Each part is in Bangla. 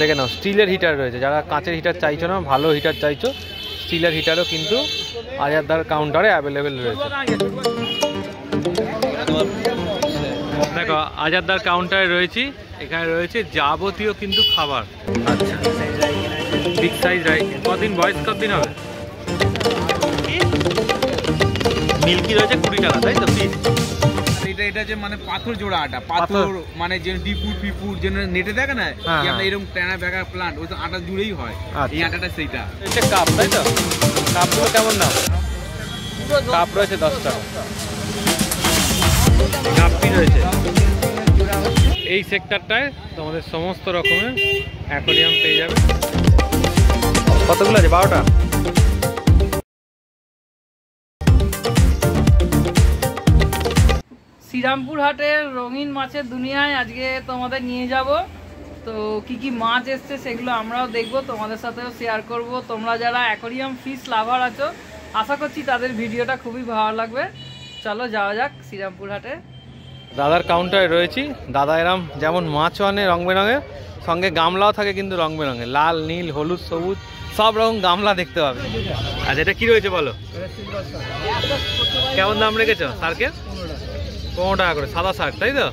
দেখে নাও স্টিলের হিটার রয়েছে, যারা কাঁচের হিটার চাইছো না, ভালো হিটার চাইছো, স্টিলের হিটারও কিন্তু আজাদদার কাউন্টারে অ্যাভেলেবেল রয়েছে। দেখো আজাদদার কাউন্টারে রয়েছি, এখানে রয়েছে যাবতীয় কিন্তু খাবার। আচ্ছা বিগ সাইজ রাইস, কদিন বয়স কতদিন হবে? মিল্কি রয়েছে 20 টাকা, তাই তো পিস? এটা যে মানে পাথর জোড়া আটা, পাথর মানে যে ডিপুর পিপুর যে নেটে দেখে না আমরা এরকম টানা ব্যাগা প্লান্ট, ওই তো আটা জুড়েই হয় এই আটাটা। সেইটা এটা কাপ, তাই তো? কাপগুলো কেমন দাম? কাপ রয়েছে 10 টাকা, কাপটি রয়েছে। এই সেক্টরটায় তোমাদের সমস্ত রকমের অ্যাকোয়ারিয়াম পেয়ে যাবে। কতগুলো আছে? 12টা। শ্রীরামপুর হাটের রঙিন মাছের দুনিয়ায় আজকে তোমাদের নিয়ে যাব। তো কি কি মাছ এসছে সেগুলো আমরাও দেখব, তোমাদের সাথেও শেয়ার করব। তোমরা যারা অ্যাকোয়ারিয়াম ফিশ লাভার আছো, আশা করছি তাদের ভিডিওটা খুবই ভালো লাগবে। চলো যাওয়া যাক শ্রীরামপুর হাটে। দাদার কাউন্টারে রয়েছি। দাদা এরম যেমন মাছও আনে রং বেরঙের, সঙ্গে গামলাও থাকে কিন্তু রং বেরঙের, লাল নীল হলুদ সবুজ সব রকম গামলা দেখতে পাবে। আচ্ছা এটা কি রয়েছে বলো? কেমন দাম রেখেছো সার্কের? 15 টাকা করে, সাদা শার্ট, তাই তো?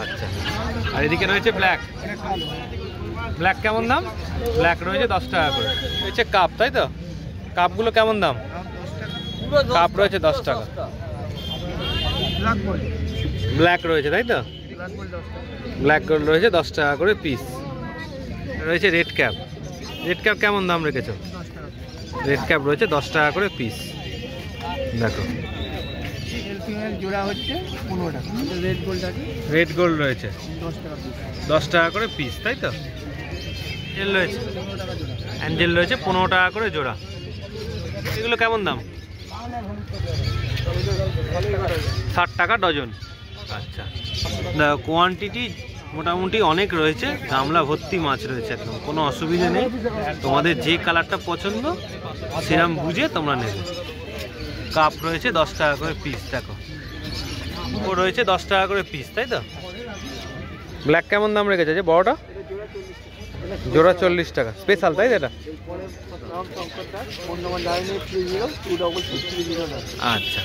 আচ্ছা আর এদিকে রয়েছে ব্ল্যাক। ব্ল্যাক কেমন দাম? ব্ল্যাক রয়েছে 10 টাকা করে। রয়েছে কাপ, তাই তো? কাপগুলো কেমন দাম? কাপ রয়েছে 10 টাকা। ব্ল্যাক রয়েছে, তাই তো? ব্ল্যাক গোল্ড রয়েছে 10 টাকা করে পিস। রয়েছে রেড ক্যাপ। রেড ক্যাপ কেমন দাম রেখেছো? রেড ক্যাপ রয়েছে 10 টাকা করে পিস। দেখো জোড়া হচ্ছে 15 টাকা। রেড গোল্ড আছে, রেড গোল্ড রয়েছে 10 টাকা করে পিস, তাই তো? অ্যাঞ্জেল রয়েছে, অ্যাঞ্জেল রয়েছে 15 টাকা করে জোড়া। এগুলো কেমন দাম? 60 টাকা ডজন। আচ্ছা দেখো কোয়ান্টিটি মোটামুটি অনেক রয়েছে, গামলা ভর্তি মাছ রয়েছে, একদম কোনো অসুবিধা নেই। তোমাদের যে কালারটা পছন্দ সেরকম বুঝে তোমরা নেবে। কাপ রয়েছে 10 টাকা করে পিস। দেখো ও রয়েছে 10 টাকা করে পিস, তাই তো? ব্ল্যাক কেমন দাম রেখেছে যে বড়টা? জোড়া 40 টাকা, স্পেশাল, তাই তো? এটা আচ্ছা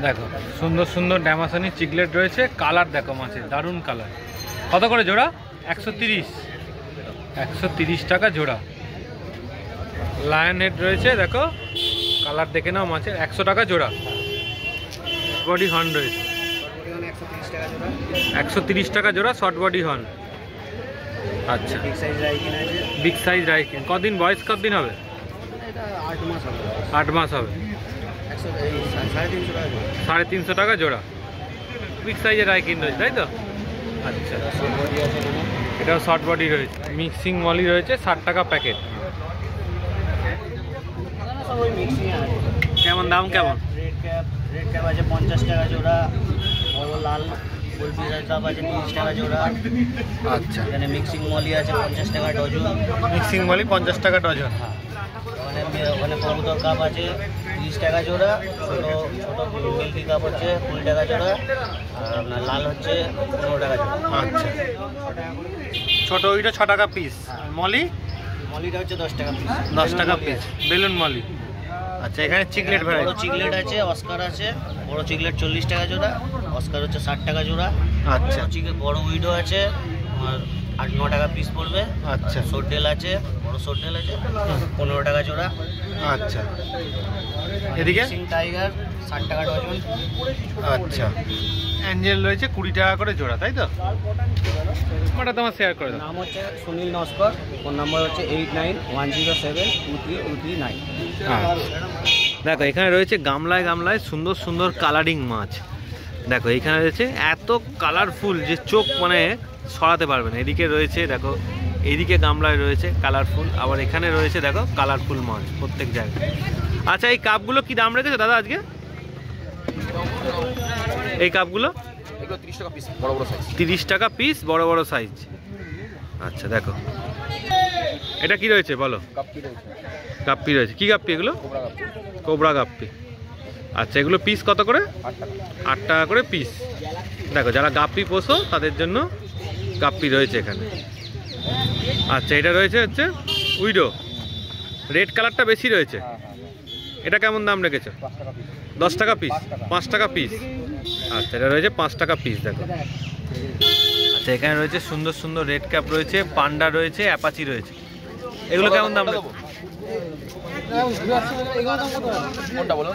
দেখো সুন্দর সুন্দর ড্যামাসানি চিকলেট রয়েছে, কালার দেখো মাছের দারুণ কালার। কত করে জোড়া? 130 টাকা জোড়া। লায়ন হেড রয়েছে, দেখো কালার দেখে নাও মাছের, 100 টাকা জোড়া। বডি হর্ন রয়েছে 130 টাকা জোড়া, শর্ট বডি হর্ন। আচ্ছা বিগ সাইজ রাইকিন, কদিন বয়স কতদিন হবে? 8 মাস হবে। 350 টাকা জোড়া। বিগ সাইজের রাইকিন রয়েছে, তাই তো? আচ্ছা এটাও শর্ট বডি রয়েছে। মিক্সিং মলি রয়েছে 60 টাকা প্যাকেট। কেমন দাম কেমন? রেড ক্যাপ আছে 50 টাকা জোড়া, বড় লাল গোলপিসের কাপ আছে 30 টাকা জোড়া। আচ্ছা এখানে মিক্সিং মলি আছে 50 টাকা ডজন। মিক্সিং মলি 50 টাকা ডজন। ওখানে কবুতর কাপ আছে 30 টাকা জোড়া, ছোটো ছোটো মিল্কি কাপ হচ্ছে 20 টাকা জোড়া, আর আপনার লাল হচ্ছে 15 টাকা জোড়া। আচ্ছা ছোটো ওইটা 6 টাকা পিস। মলিটা হচ্ছে 10 টাকা পিস। 10 টাকা পিস বেলুন মলি। আচ্ছা এখানে চিকলেট ভ্যারাইটি। বড় চিকলেট আছে, অস্কার আছে, বড় চিকলেট 40 টাকা জোড়া, অস্কার হচ্ছে 60 টাকা জোড়া। আচ্ছা বড় উইডো আছে আর 8-9 টাকা পিস পড়বে। আচ্ছা সোডেল আছে, বড় সোডেল আছে 15 টাকা জোড়া। আচ্ছা এদিকে টাইগার 60 টাকা ডজন। আচ্ছা অ্যাঞ্জেল রয়েছে 20 টাকা করে জোড়া, তাই তো? ওটা তোমার শেয়ার করে দাও। নাম হচ্ছে সুনীল নস্কর, ফোন নাম্বার হচ্ছে 8910723239। দেখো এখানে রয়েছে গামলায় গামলায় সুন্দর সুন্দর কালারিং মাছ। দেখো এখানে রয়েছে এত কালারফুল যে চোখ মানে সরাতে পারবে না। এদিকে রয়েছে দেখো, এইদিকে গামলায় রয়েছে কালারফুল, আবার এখানে রয়েছে দেখো কালারফুল মাছ প্রত্যেক জায়গায়। আচ্ছা এই কাপগুলো কি দাম রেখেছো দাদা আজকে? এই কাপগুলো 30 টাকা পিস, বড় বড় সাইজ। 30 টাকা পিস, বড় বড় সাইজ। আচ্ছা দেখো এটা কি রয়েছে বলো? গাপ্পি রয়েছে। কি গাপ্পি এগুলো? কোবরা গাপ্পি। আচ্ছা এগুলো পিস কত করে? 8 টাকা করে পিস। দেখো যারা গাপ্পি পোষো তাদের জন্য গাপ্পি রয়েছে এখানে। আচ্ছা, এটা রয়েছে হচ্ছে উইডো, রেড কালারটা বেশি রয়েছে। এটা কেমন দাম রেখেছো? 10 টাকা পিস, 5 টাকা পিস। আচ্ছা, এটা রয়েছে 5 টাকা পিস। দেখো, আচ্ছা এখানে রয়েছে সুন্দর সুন্দর রেড ক্যাপ রয়েছে, পান্ডা রয়েছে, অ্যাপাচি রয়েছে। এগুলো কেমন দাম দেবো? কোনটা বলো?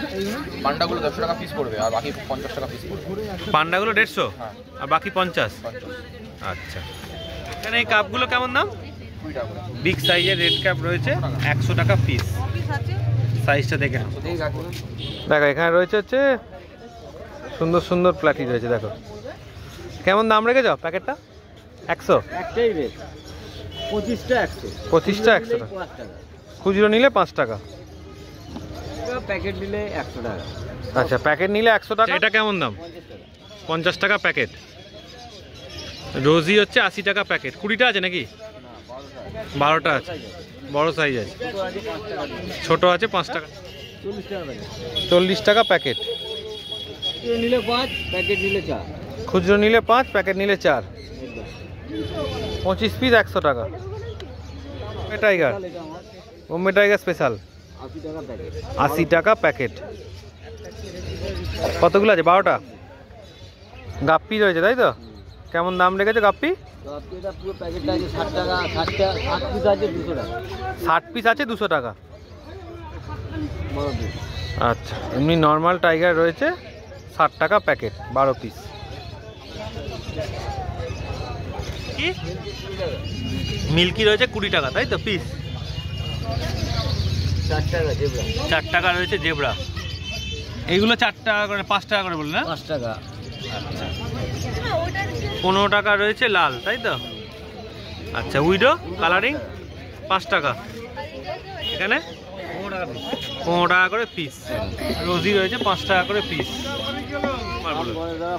পান্ডাগুলো 100 টাকা পিস পড়বে আর বাকি 50 টাকা পিস পড়বে। পান্ডাগুলো 150 আর বাকি 50। আচ্ছা, এখানে এই কাপগুলো কেমন দাম? বিগ সাইজের রেড ক্যাপ রয়েছে 100 টাকা পিস। সাইজটা দেখে নাও। দেখো এখানে রয়েছে হচ্ছে সুন্দর সুন্দর প্লাটি রয়েছে। দেখো কেমন দাম রেখেছ প্যাকেটটা? 100 একটাই রেট 25টা 100, 25টা 100 টাকা, খুচরো নিলে 5 টাকা, প্যাকেট নিলে 100 টাকা। আচ্ছা, প্যাকেট নিলে 100 টাকা। এটা কেমন দাম? 50 টাকা প্যাকেট। রোজি হচ্ছে 80 টাকা প্যাকেট। 20টা আছে নাকি? 12টা আছে, বড় সাইজ আছে। ছোট আছে 5 টাকা, 40 টাকা প্যাকেট। নিলে 5, প্যাকেট নিলে 4, খুচরো নিলে 5, প্যাকেট নিলে 4। 25 পিস 100 টাকা। টাইগার, বোম্বে টাইগার স্পেশাল 80 টাকা প্যাকেট। 80 টাকা প্যাকেট। কতগুলো আছে? 12টা। গাপ্পি রয়েছে তাই তো? কেমন দাম রেখেছে গাপ্পি? এটা পুরো প্যাকেটটা আছে 60 টাকা, 60টা 8 পিস আছে 200 টাকা। 60 পিস আছে 200 টাকা। বড় পিস। আচ্ছা, এমনি নর্মাল টাইগার রয়েছে 60 টাকা প্যাকেট, 12 পিস। কি মিল্কি রয়েছে 20 টাকা তাই তো পিস? 4 টাকা জেব্রা। 4 টাকা রয়েছে জেব্রা। এইগুলো 4 টাকা করে, 5 টাকা করে বললেন না? 5 টাকা। আচ্ছা, 15 টাকা রয়েছে লাল তাই তো? আচ্ছা, উইডো কালারিং 5 টাকা। এখানে 15 টাকা করে পিস। রোজি রয়েছে 5 টাকা করে পিস।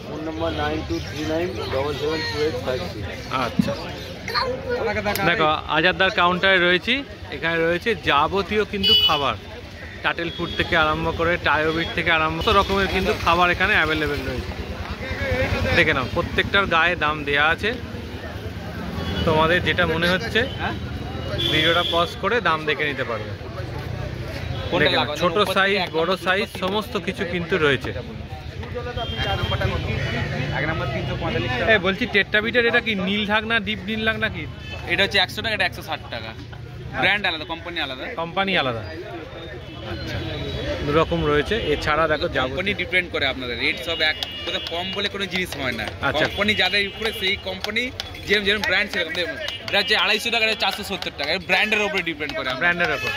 ফোন নম্বর 9239772856। আচ্ছা, দেখো আজাদদার কাউন্টারে রয়েছি। এখানে রয়েছে যাবতীয় কিন্তু খাবার, টাটেল ফুড থেকে আরম্ভ করে টায়োবিট থেকে আরম্ভ কত রকমের কিন্তু খাবার এখানে অ্যাভেলেবেল রয়েছে। দেখে নাও, প্রত্যেকটার গায়ে দাম দেয়া আছে। তোমাদের যেটা মনে হচ্ছে ভিডিওটা পজ করে দাম দেখে নিতে পারবে। দেখে নাও, ছোট সাইজ বড় সাইজ সমস্ত কিছু কিন্তু রয়েছে। বলছি টেট্রাবিটের এটা কি নীল ঢাকনা, ডিপ নীল ঢাকনা কি? এটা হচ্ছে 100 টাকা, এটা 160 টাকা। ব্র্যান্ড আলাদা, কোম্পানি আলাদা। কোম্পানি আলাদা। আচ্ছা, দু রকম রয়েছে। এছাড়া দেখো কোম্পানি ডিপেন্ড করে আপনাদের রেট সব এক, কোথাও কম বলে কোনো জিনিস হয় না। আচ্ছা, কোম্পানি যাদের উপরে সেই কোম্পানি যেরকম যেরকম ব্র্যান্ড সেরকম। এটা হচ্ছে 250 টাকা, 470 টাকা। ব্র্যান্ডের উপরে ডিপেন্ড করে, ব্র্যান্ডের উপর।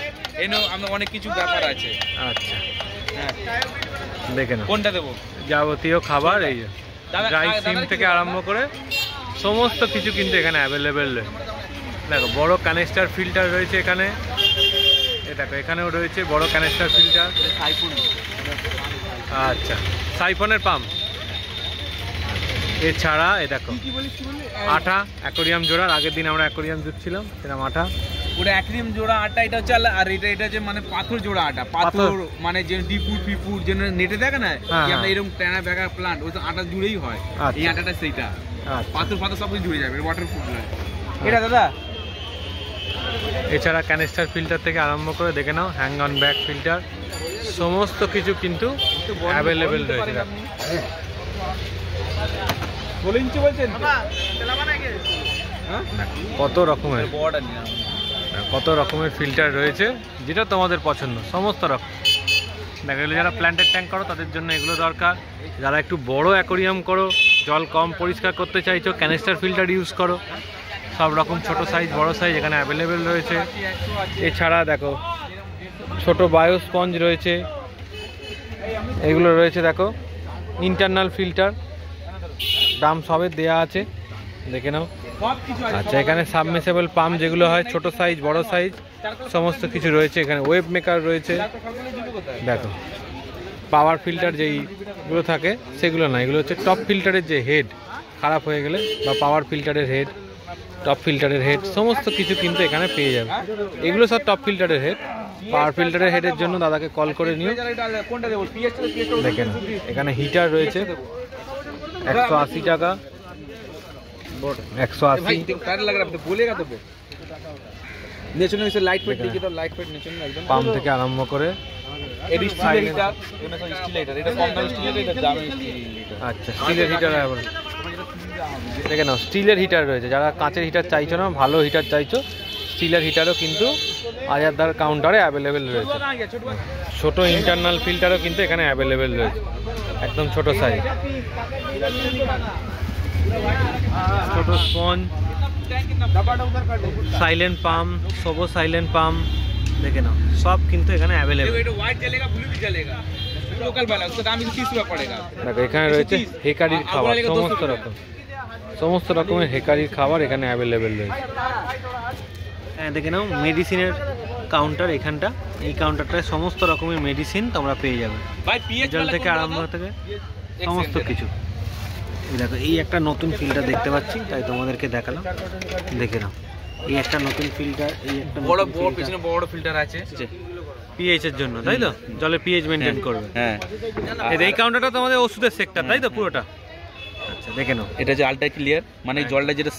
এনো আমরা অনেক কিছু ব্যাপার আছে। আচ্ছা, হ্যাঁ, দেখে নাও কোনটা দেবো? যাবতীয় খাবার, এই যে ড্রাই সিম থেকে আরম্ভ করে সমস্ত কিছু কিন্তু এখানে অ্যাভেলেবেল রয়েছে। দেখো বড় ক্যানিস্টার ফিল্টার রয়েছে এখানে। দেখো এখানেও রয়েছে বড় ক্যানিস্টার ফিল্টার। আচ্ছা, সাইফনের পাম্প। এছাড়া এ দেখো আটা, অ্যাকোরিয়াম জোড়ার। আগের দিন আমরা অ্যাকোরিয়াম জুটছিলাম, সেরকম আটা। ওটা অ্যাক্রিলিয়াম জোড়া আটা, এটা হচ্ছে আর এটা হচ্ছে মানে পাথর জোড়া আটা। পাথর মানে যে ডিপুর ফিপুর যে নেটে দেখে না, আমরা এরকম ট্যানা ব্যাগার প্লান্ট, ওই তো আটা জুড়েই হয়। এই আটাটা সেইটা পাথর ফাথর সব জুড়ে যাবে, ওয়াটারপ্রুফ নয় এটা দাদা। এছাড়া ক্যানিস্টার ফিল্টার থেকে আরম্ভ করে দেখে নাও হ্যাং অন ব্যাক ফিল্টার, সমস্ত কিছু কিন্তু অ্যাভেলেবেল রয়েছে। কত রকমের ফিল্টার রয়েছে, যেটা তোমাদের পছন্দ সমস্ত রকম। দেখা গেলে যারা প্ল্যান্টের ট্যাঙ্ক করো তাদের জন্য এগুলো দরকার। যারা একটু বড় অ্যাকোরিয়াম করো, জল কম পরিষ্কার করতে চাইছো, ক্যানিস্টার ফিল্টার ইউজ করো। সব রকম ছোট সাইজ বড় সাইজ এখানে অ্যাভেলেবেল রয়েছে। এছাড়া দেখো ছোট বায়ো স্পঞ্জ রয়েছে, এগুলো রয়েছে। দেখো ইন্টারনাল ফিল্টার, দাম সবের দেয়া আছে, দেখে নাও। আচ্ছা, এখানে সাবমের্সেবল পাম্প যেগুলো হয়, ছোট সাইজ বড় সাইজ সমস্ত কিছু রয়েছে। এখানে ওয়েব মেকার রয়েছে। দেখো পাওয়ার ফিল্টার যেইগুলো থাকে সেগুলো না, এগুলো হচ্ছে টপ ফিল্টারের যে হেড খারাপ হয়ে গেলে, বা পাওয়ার ফিল্টারের হেড, টপ ফিল্টারের হেড সমস্ত কিছু কিন্তু এখানে পেয়ে যাবে। এগুলো সব টপ ফিল্টারের হেড। পাওয়ার ফিল্টারের হেডের জন্য দাদাকে কল করে নিও। দেখেন এখানে হিটার রয়েছে 180 টাকা, 180। নেচনে এসে লাইট ফেট দিকে তো লাইট ফেট নেচনে একদম পাম্প থেকে আরম্ভ করে এডি স্টিল হিটার এগুলো সব স্টিল হিটার এটা কম দামি স্টিল হিটার এটা দামি স্টিল হিটার আচ্ছা স্টিলের হিটার দেখে নাও স্টিলের হিটার রয়েছে যারা কাঁচের হিটার চাইছো না ভালো হিটার চাইছো স্টিলের হিটারও কিন্তু আজাদদার কাউন্টারে অ্যাভেলেবেল রয়েছে ছোট ইন্টারনাল ফিল্টারও কিন্তু এখানে অ্যাভেলেবেল রয়েছে একদম ছোট সাইজ ছোট স্পঞ্জ সাইলেন্ট পাম্প সবো সাইলেন্ট পাম্প দেখে নাও সব কিন্তু এখানে অ্যাভেলেবেল এটা হোয়াইট জ্বলেগা ব্লু भी জ্বলেগা লোকাল वाला उसका दाम 30 रुपया पड़ेगा দেখো এখানে রয়েছে হেকারির খাবার সমস্ত রকমের হেকারির খাবার এখানে অ্যাভেলেবেল রয়েছে হ্যাঁ দেখে নাও মেডিসিনের কাউন্টার এখানটা এই কাউন্টারটায় সমস্ত রকমের মেডিসিন তোমরা পেয়ে যাবে ভাই পিএইচ জল থেকে আরম্ভ থেকে সমস্ত কিছু এই দেখো এই একটা নতুন ফিল্টার দেখতে পাচ্ছি তাই তোমাদেরকে দেখালাম দেখে নাও এই একটা নতুন ফিল্টার এই একটা বড় বড় পিছনে বড় ফিল্টার আছে পিএইচ এর জন্য তাই তো জলের পিএইচ মেইনটেইন করবে হ্যাঁ এই কাউন্টারটা তোমাদের ওষুধের সেক্টর তাই তো পুরোটা আচ্ছা দেখে নাও এটা যে আলট্রা ক্লিয়ার মানে জলটা যেটা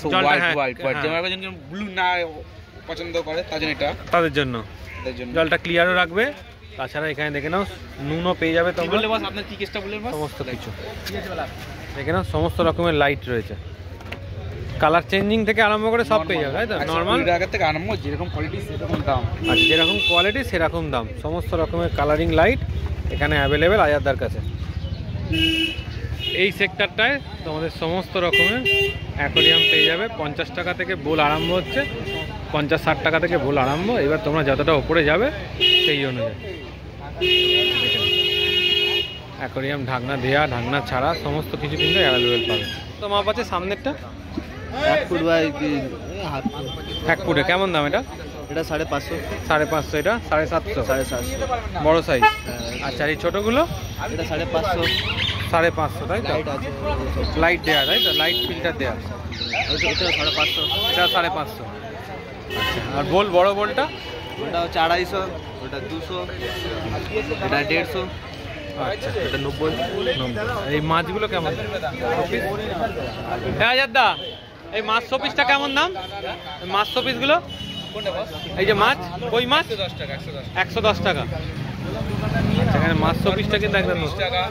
হোয়াইট যেমন একজন ব্লু না পছন্দ করে তাদের জন্য জলটা ক্লিয়ারও রাখবে তাছাড়া এখানে দেখে নাও নুনও পেয়ে যাবে তোমরা বললে বস আপনার কি কেসটা বললেন বস সমস্ত কিছু দেখে নাও সমস্ত রকমের লাইট রয়েছে কালার চেঞ্জিং থেকে আরম্ভ করে সব পেয়ে যাবে তাই তো নরমাল আগের থেকে আরম্ভ যেরকম কোয়ালিটি সেরকম দাম আচ্ছা যেরকম কোয়ালিটি সেরকম দাম সমস্ত রকমের কালারিং লাইট এখানে অ্যাভেলেবেল আজাদদার কাছে এই সেক্টরটায় তোমাদের সমস্ত রকমের অ্যাকোয়ারিয়াম পেয়ে যাবে 50 টাকা থেকে বোল আরম্ভ হচ্ছে 50-60 টাকা থেকে বোল আরম্ভ এবার তোমরা যতটা উপরে যাবে সেই অনুযায়ী অ্যাকোয়ারিয়াম ঢাকনা দেয়া ঢাকনা ছাড়া সমস্ত কিছু কিন্তু অ্যাভেলেবেল পাবে তো মাপ আছে সামনেরটা 1 ফুট বাই 1 ফুটে কেমন দাম এটা এটা 550 550 এটা 750 750 বড় সাইজ আচ্ছা এই ছোটগুলো এটা 550 550 তাই তো লাইট আছে লাইট দেয়া তাই তো লাইট ফিল্টার দেয়া এটা 550 এটা 550 আচ্ছা আর বোল বড় বোলটা ওটা হচ্ছে 250 ওটা 200 এটা 150 আচ্ছা এটা 90 এই মাছগুলো কেমন হ্যাঁ আজাদদা এই মাছ শোপিসটা কেমন দাম মাছ শোপিসগুলো এই যে মাছ কই মাছ 110 টাকা আচ্ছা এখানে মাছ শোপিসটা কিন্তু একদম 30 টাকা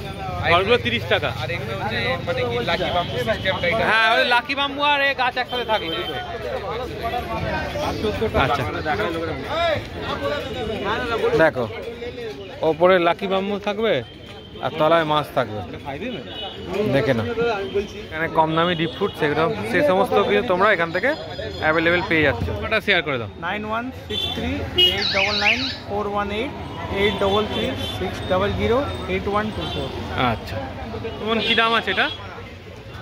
ঘরগুলো 30 টাকা আর এগুলো হচ্ছে মানে কি লাকি বাম্বু সিস্টেমটা এটা হ্যাঁ ওই লাকি বাম্বু আর এই গাছ একসাথে থাকবে দুটো আচ্ছা দেখো ওপরে লাকি বাম্বু থাকবে আর তলায় মাছ থাকবে দেখে না এখানে কম দামি ডিপ ফুড সেগুলো সে সমস্ত কিছু তোমরা এখান থেকে অ্যাভেলেবেল পেয়ে যাচ্ছ ওটা শেয়ার করে দাও 9163-899-833-600-8124 আচ্ছা তোমার কী দাম আছে এটা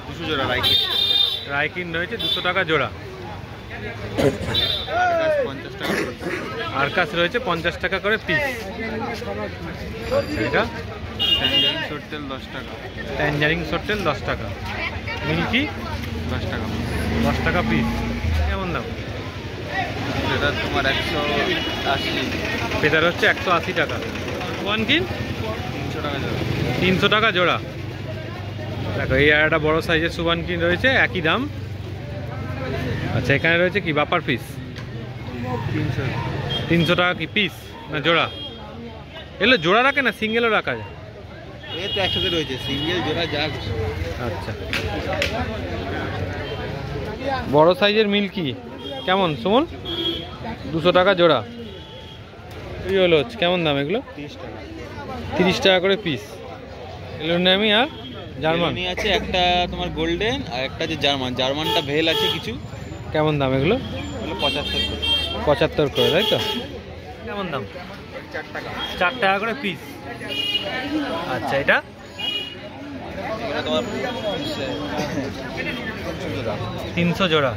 200 জোড়া রাইকিন রয়েছে 200 টাকা জোড়া 50 টাকা আরকাস রয়েছে 50 টাকা করে পিস এটা ট্যাঞ্জারিন সরতেল 10 টাকা ট্যাঞ্জারিন সরতেল 10 টাকা মিল্কি 10 টাকা 10 টাকা পিস কেমন দাম এটা তোমার 180 ফেদার হচ্ছে 180 টাকা ওয়ান কিন 300 টাকা জোড়া 300 টাকা জোড়া দেখো এই আর একটা বড় সাইজের সুবান কিন রয়েছে একই দাম আচ্ছা এখানে রয়েছে কি বাপার পিস 300 টাকা কি পিস না জোড়া এগুলো জোড়া রাখে না সিঙ্গেলও রাখা যায় এই তো একসাথে রয়েছে সিঙ্গেল জোড়া যা আচ্ছা বড় সাইজের মিল্কি কেমন সুমন 200 টাকা জোড়া এই হলো কেমন দাম এগুলো 30 টাকা করে পিস এগুলো নেমি আর জার্মান আছে একটা তোমার গোল্ডেন আর একটা যে জার্মানটা ভেল আছে কিছু কেমন দাম এগুলো 75 করে তাই তো কেমন দাম 4 টাকা করে পিস আচ্ছা এটা তোমার 300 জোড়া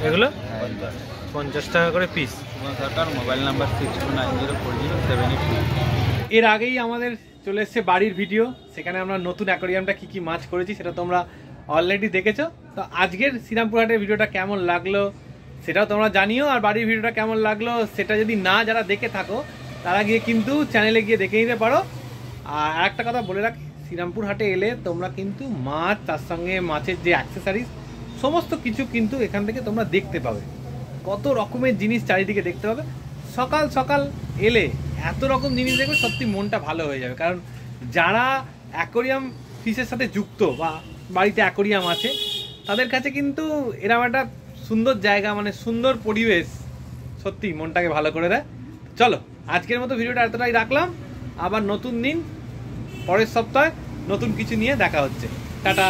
এগুলো 50 টাকা করে পিস সরকার মোবাইল নাম্বার 62904078 এর আগেই আমাদের চলে এসছে বাড়ির ভিডিও সেখানে আমরা নতুন অ্যাকোয়ারিয়ামটা কি কি মাছ করেছি সেটা তোমরা অলরেডি দেখেছো তো আজকের শ্রীরামপুর হাটের ভিডিওটা কেমন লাগলো সেটাও তোমরা জানিও আর বাড়ির ভিডিওটা কেমন লাগলো সেটা যদি না যারা দেখে থাকো তারা গিয়ে কিন্তু চ্যানেলে গিয়ে দেখে নিতে পারো আর আরেকটা কথা বলে রাখি শ্রীরামপুর হাটে এলে তোমরা কিন্তু মাছ তার সঙ্গে মাছের যে অ্যাক্সেসরিজ সমস্ত কিছু কিন্তু এখান থেকে তোমরা দেখতে পাবে। কত রকমের জিনিস চারিদিকে দেখতে পাবে। সকাল সকাল এলে এত রকম জিনিস দেখবে, সত্যি মনটা ভালো হয়ে যাবে। কারণ যারা অ্যাকোরিয়াম ফিশের সাথে যুক্ত বা বাড়িতে অ্যাকোরিয়াম আছে, তাদের কাছে কিন্তু এরকম একটা সুন্দর জায়গা, মানে সুন্দর পরিবেশ সত্যি মনটাকে ভালো করে দেয়। চলো আজকের মতো ভিডিওটা এতটাই রাখলাম, আবার নতুন দিন পরের সপ্তাহে নতুন কিছু নিয়ে দেখা হচ্ছে। টাটা।